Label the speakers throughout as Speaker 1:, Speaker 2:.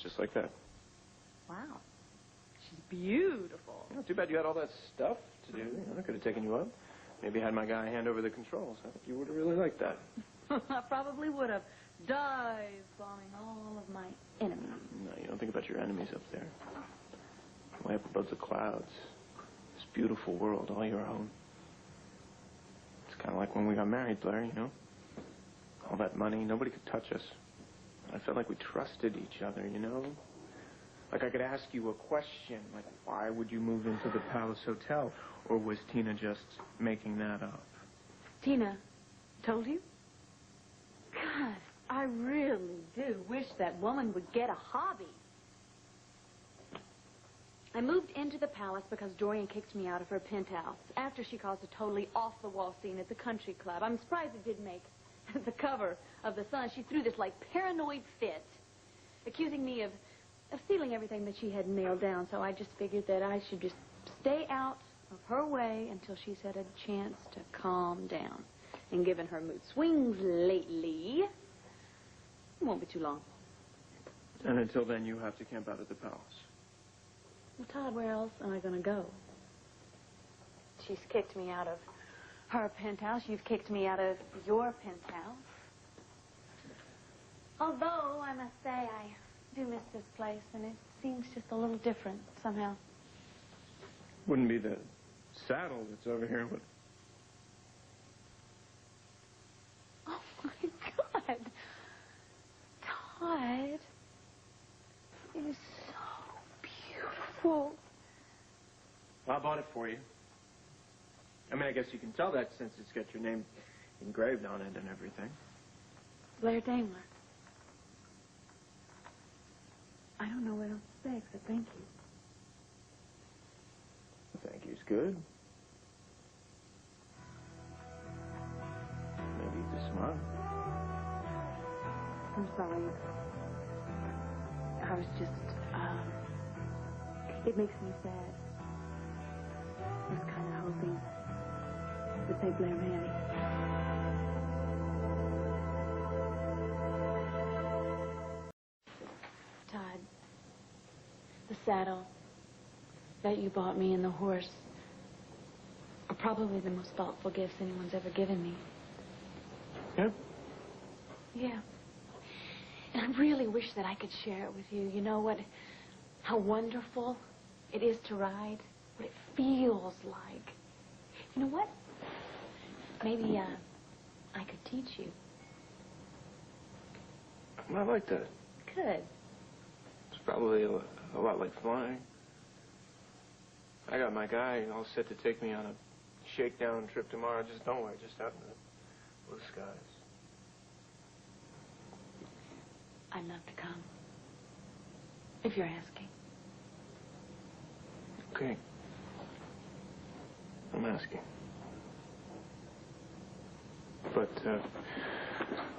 Speaker 1: just like that.
Speaker 2: Wow. She's beautiful.
Speaker 1: Well, too bad you had all that stuff to do. I could have taken you up. Maybe had my guy hand over the controls. I think you would have really liked that.
Speaker 2: I probably would have. Dive bombing all of my enemies.
Speaker 1: No, you don't think about your enemies up there. Way up above the clouds. This beautiful world, all your own. It's kind of like when we got married, Blair, you know? All that money, nobody could touch us. I felt like we trusted each other, you know? Like I could ask you a question, like, why would you move into the Palace Hotel? Or was Tina just making that up?
Speaker 2: Tina told you? God, I really do wish that woman would get a hobby. I moved into the palace because Dorian kicked me out of her penthouse after she caused a totally off-the-wall scene at the country club. I'm surprised it didn't make the cover of the Sun. She threw this, like, paranoid fit, accusing me of stealing everything that she had nailed down. So I just figured that I should just stay out of her way until she's had a chance to calm down. And given her mood swings lately, it won't be too long.
Speaker 1: And until then, you have to camp out at the palace.
Speaker 2: Well, Todd, where else am I going to go? She's kicked me out of her penthouse. You've kicked me out of your penthouse. Although, I must say, I do miss this place, and it seems just a little different somehow.
Speaker 1: Wouldn't be the saddle that's over here, would it?
Speaker 2: Oh, my God. Todd, it is so beautiful.
Speaker 1: I bought it for you. I mean, I guess you can tell that since it's got your name engraved on it and everything.
Speaker 2: Blair Daimler. I don't know what else to say except thank you.
Speaker 1: Thank you's good. Maybe you can smile.
Speaker 2: I'm sorry. I was just, it makes me sad. I was kind of hoping that they blame Annie. Todd, the saddle that you bought me and the horse are probably the most thoughtful gifts anyone's ever given me.
Speaker 1: Yeah?
Speaker 2: Yeah. And I really wish that I could share it with you. You know how wonderful it is to ride, what it feels like. You know what? Maybe, I could teach you.
Speaker 1: I like that.
Speaker 2: Good.
Speaker 1: It's probably a lot like flying. I got my guy all set to take me on a shakedown trip tomorrow. Just don't worry, just out in the blue skies.
Speaker 2: I'd love to come. If you're asking.
Speaker 1: Okay. I'm asking. But,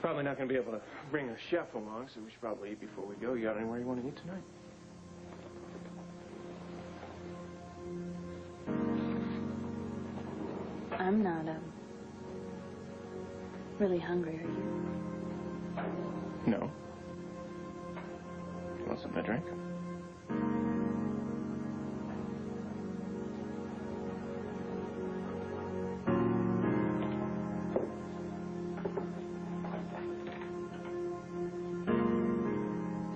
Speaker 1: probably not going to be able to bring a chef along, so we should probably eat before we go. You got anywhere you want to eat tonight?
Speaker 2: I'm not, really hungry, are you?
Speaker 1: No. You want something to drink?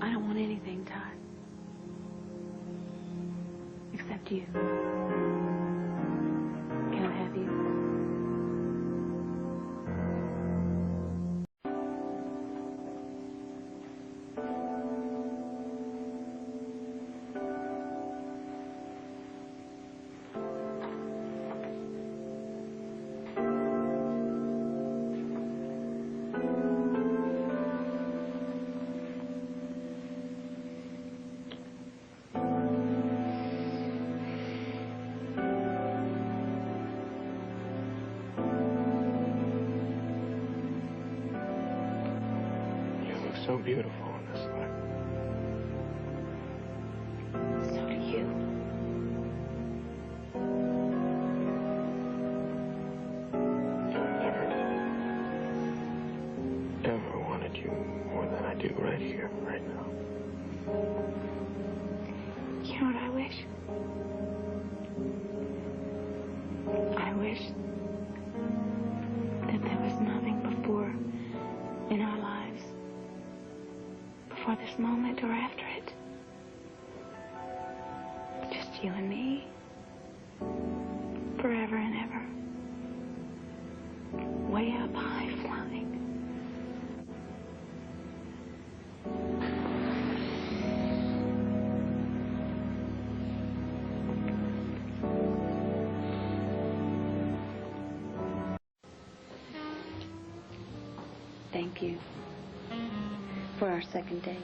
Speaker 2: I don't want anything, Todd. Except you. Can I have you?
Speaker 1: So beautiful in this life.
Speaker 2: So do you.
Speaker 1: I've never wanted you more than I do right here, right now.
Speaker 2: moment or after it. Just you and me. Forever and ever. Way up high flying. Thank you for our second date.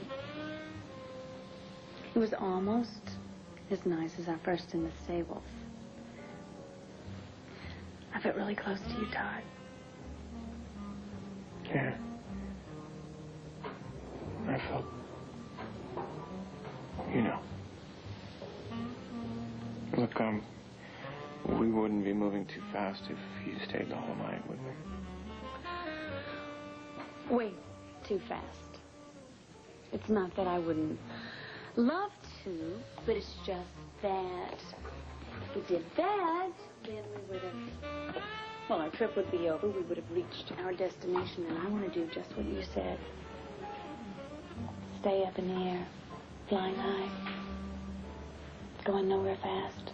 Speaker 2: It was almost as nice as our first in the stables. I felt really close to you, Todd.
Speaker 1: Yeah. I felt... You know. Look, we wouldn't be moving too fast if you stayed the whole night, would we?
Speaker 2: Way too fast. It's not that I wouldn't love to, but it's just that if we did that, then we would have... Well, our trip would be over. We would have reached our destination, and I want to do just what you said. Stay up in the air, flying high, going nowhere fast.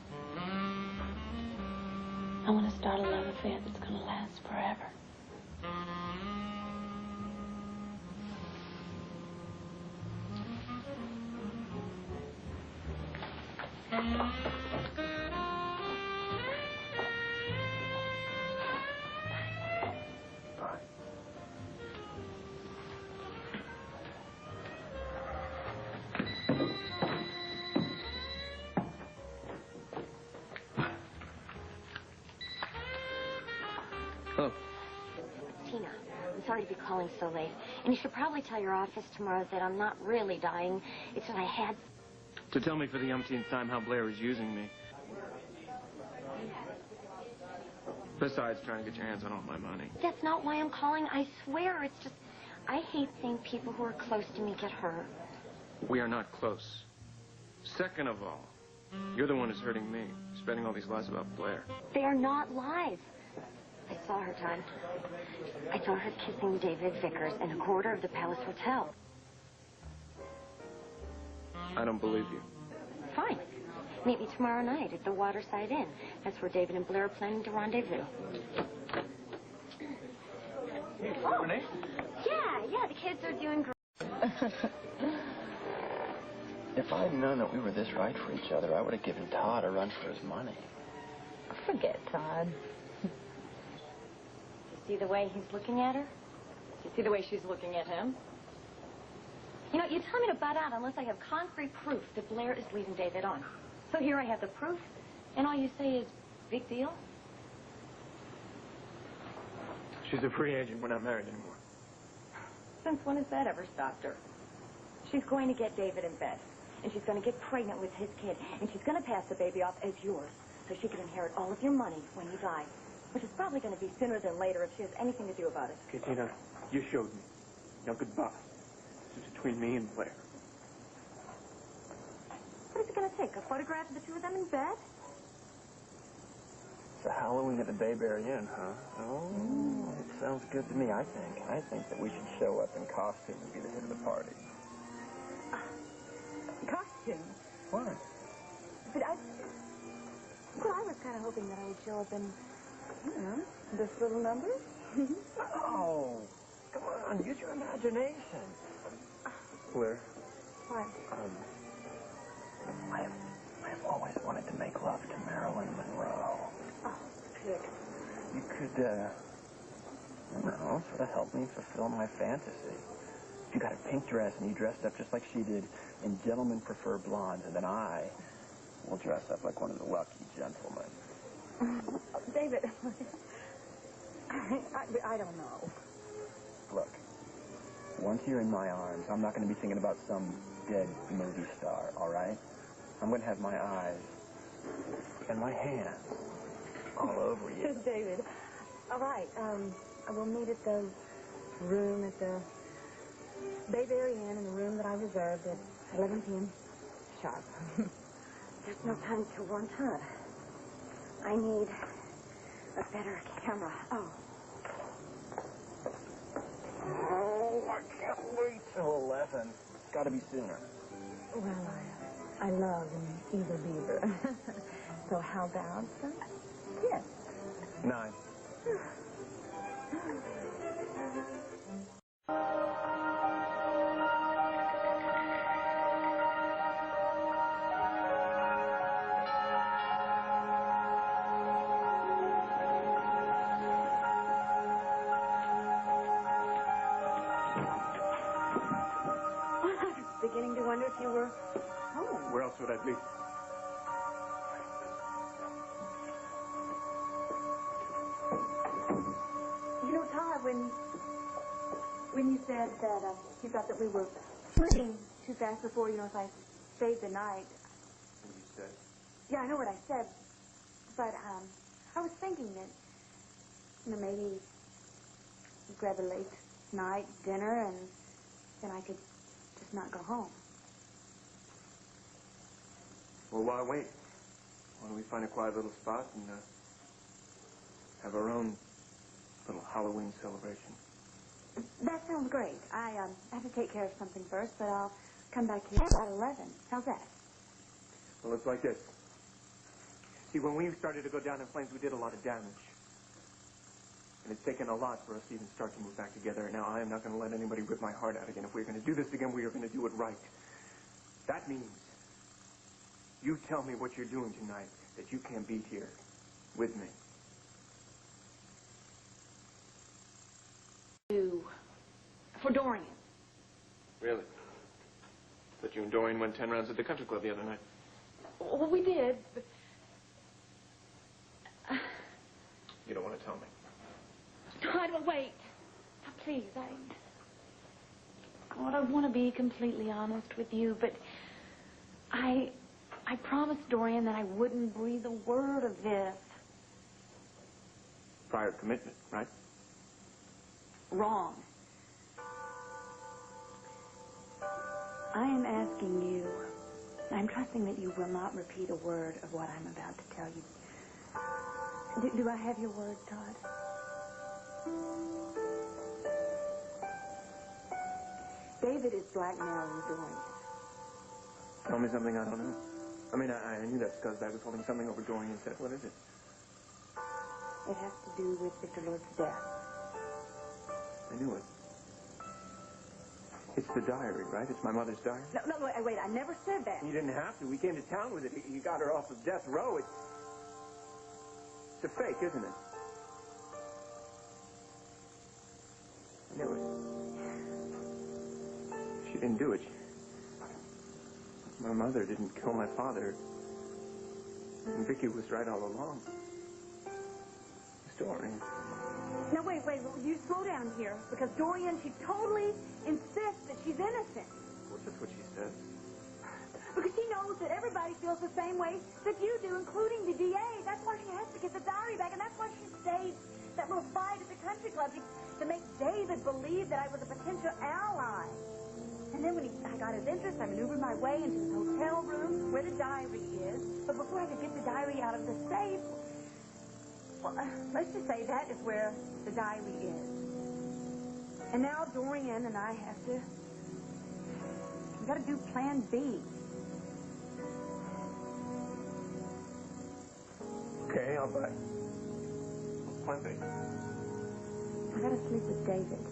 Speaker 2: I want to start a love affair that's going to last forever.
Speaker 1: Oh.
Speaker 3: Tina, I'm sorry to be calling so late. And you should probably tell your office tomorrow that I'm not really dying. It's that I had...
Speaker 1: To tell me for the umpteenth time how Blair is using me. Besides trying to get your hands on all my money.
Speaker 3: That's not why I'm calling. I swear. It's just... I hate seeing people who are close to me get hurt.
Speaker 1: We are not close. Second of all, you're the one who's hurting me, spreading all these lies about Blair.
Speaker 3: They are not lies. I saw her, Todd. I saw her kissing David Vickers in a corridor of the Palace Hotel.
Speaker 1: I don't believe you.
Speaker 3: Fine. Meet me tomorrow night at the Waterside Inn. That's where David and Blair are planning to rendezvous.
Speaker 1: Oh, Renee?
Speaker 3: Yeah, the kids are doing great.
Speaker 4: If I'd known that we were this right for each other, I would have given Todd a run for his money.
Speaker 3: Forget Todd. You see the way he's looking at her? You see the way she's looking at him? You know, you tell me to butt out unless I have concrete proof that Blair is leading David on. So here I have the proof, and all you say is, big deal?
Speaker 1: She's a free agent. We're not married anymore.
Speaker 3: Since when has that ever stopped her? She's going to get David in bed, and she's going to get pregnant with his kid, and she's going to pass the baby off as yours, so she can inherit all of your money when you die, which is probably going to be sooner than later if she has anything to do about it.
Speaker 1: Okay, Tina, you showed me. Now, goodbye. This is between me and Blair.
Speaker 3: What is it going to take? A photograph of the two of them in bed?
Speaker 4: It's a Halloween at the Bayberry Inn, huh? Oh, it sounds good to me, I think. I think that we should show up in costume and be the hit of the party.
Speaker 3: Costume?
Speaker 4: What?
Speaker 3: But I was kind of hoping that I would show up in, this little number.
Speaker 4: Oh, come on, use your imagination. Blair?
Speaker 3: What?
Speaker 4: I have always wanted to make love to Marilyn Monroe.
Speaker 3: Oh, good.
Speaker 4: You could, I don't know, sort of help me fulfill my fantasy. If you got a pink dress and you dressed up just like she did in Gentlemen Prefer Blondes, and then I will dress up like one of the lucky gentlemen.
Speaker 3: David, I don't know.
Speaker 4: Look, once you're in my arms, I'm not going to be thinking about some dead movie star, all right? I'm going to have my eyes and my hands all over you.
Speaker 3: David, all right, we'll meet at the room at the Bayberry Inn in the room that I reserved at 11 p.m. sharp. There's no time to run, Todd. I need a better camera.
Speaker 4: Oh, I can't wait till 11. got to be sooner.
Speaker 3: Well, I love an eager beaver. So how about yes?
Speaker 4: 9.
Speaker 3: Beginning to wonder if you were home.
Speaker 1: Where else would I be?
Speaker 3: You know, Todd, when you said that you thought that we were flirting too fast before, if I stayed the night.
Speaker 1: What you said?
Speaker 3: Yeah, I know what I said, but I was thinking that, maybe grab a late night dinner and then I could just not go home.
Speaker 1: Well, why wait? Why don't we find a quiet little spot and have our own little Halloween celebration?
Speaker 3: That sounds great. I have to take care of something first, but I'll come back here at 11. How's that?
Speaker 1: Well, it's like this. See, when we started to go down in flames, we did a lot of damage. And it's taken a lot for us to even start to move back together. Now, I am not going to let anybody rip my heart out again. If we're going to do this again, we are going to do it right. That means you tell me what you're doing tonight that you can't be here with me.
Speaker 2: For Dorian.
Speaker 1: Really? But you and Dorian went 10 rounds at the country club the other night.
Speaker 2: Well, we did, but...
Speaker 1: You don't want to tell me.
Speaker 2: Todd, well, wait. Now, please, I want to be completely honest with you, but I promised Dorian that I wouldn't breathe a word of this.
Speaker 1: Prior commitment, right?
Speaker 2: Wrong. I am asking you, I'm trusting that you will not repeat a word of what I'm about to tell you. Do I have your word, Todd? David is blackmailing Dorian.
Speaker 1: Tell me something I don't know. I mean, I knew that scuzzbag was holding something over Dorian's head. What is it?
Speaker 3: It has to do with Victor Lord's death.
Speaker 1: I knew it. It's the diary, right? It's my mother's diary?
Speaker 3: No, wait, I never said that.
Speaker 1: You didn't have to. We came to town with it. He got her off of death row. It's a fake, isn't it? I knew it. She didn't do it. My mother didn't kill my father. And Vicky was right all along. Dorian.
Speaker 3: Now, wait, you slow down here, because Dorian, she totally insists that she's innocent.
Speaker 1: Well, just what she says.
Speaker 3: Because she knows that everybody feels the same way that you do, including the DA. That's why she has to get the diary back, and that's why she staged that little fight at the country club to make David believe that I was a potential ally. And then when I got his interest, I maneuvered my way into his hotel room where the diary is. But before I could get the diary out of the safe, well, let's just say that is where the diary is. And now Dorian and I have to... We've got to do plan B.
Speaker 1: Okay, I'll buy. Plan B.
Speaker 3: I got to sleep with David.